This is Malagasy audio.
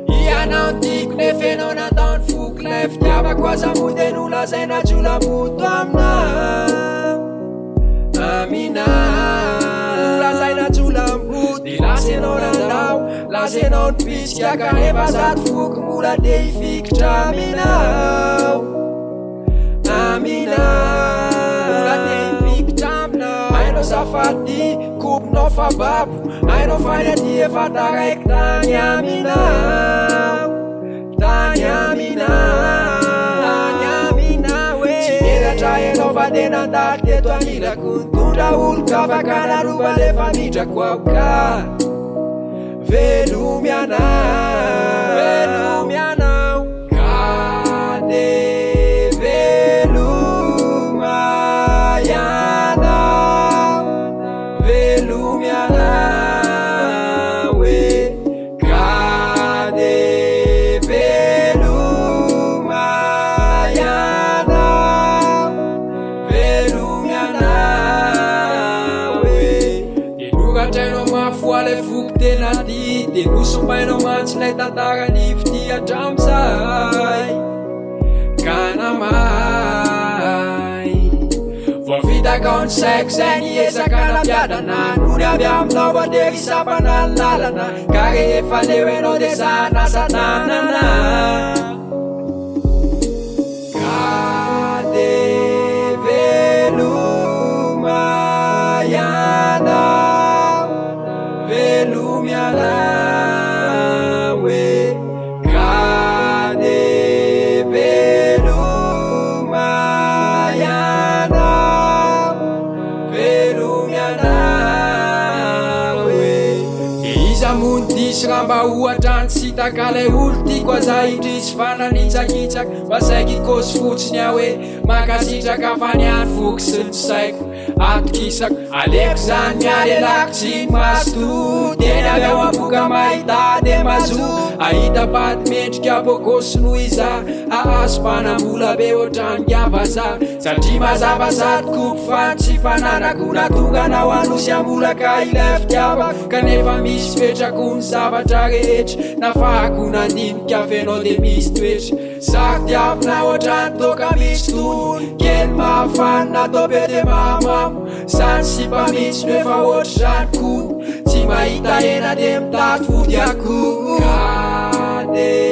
Ianao tiako nefa enao nataony foko lay fitiavako aza mody nolazaina jolamoto aminao nolazaina jolamoto de lasenao nandao lasenao nipisika kanefa zato foko mbola de hifikitra aminao mbola de hifikitra aminao ainao zafady kopinao fa babo ainao fanaty efa taraiky tany aminao tsy menatra enao fa de nandalo teto anilako nitondra olo ka afaka narova lefa mitrako ao ka velomy anao ka de veloma ianao velomy anao e ka de veloma ianao velomy anao e de noratrainao mafoa lay foko tena ty de nosombainao mantsy lay tantarany fity hatramizay ka namay voavitaka ny saiko zay niezaka nampiadana nony avy aminao adery isapana ny lalana ka rehefa leo enao de zahana satanana ka de veloma ianao velomy anao e ka de veloma ianao velomy anao e iza mony disy raha mba ohatra ny sitaka lay olo tiako aza indrisy fananitsakitsaka mba saiky kosy fotsiny aho hoe makasitraka fa niany foko sy ny saiko atokisako aleko zany miary alako tsy masto teny avy ao amboka mahita de mazo ahita paty mendrika bokosy noho iza ahazo mpanambola be ohatrany kiavaza satria mazava sady kopo fa tsy fananako natonga anao anosy ambola ka ilay fitiavako kanefa misy fetrako ny zavatra rehetra nafahako nandinika avy de misy toetra zako tiavina ohatrany toka misy tony kely mahafany natao be de mahamamo sany sy mpamitsy nefa ohatry zany ko tsy mahita ena de mitady vody akoho ka de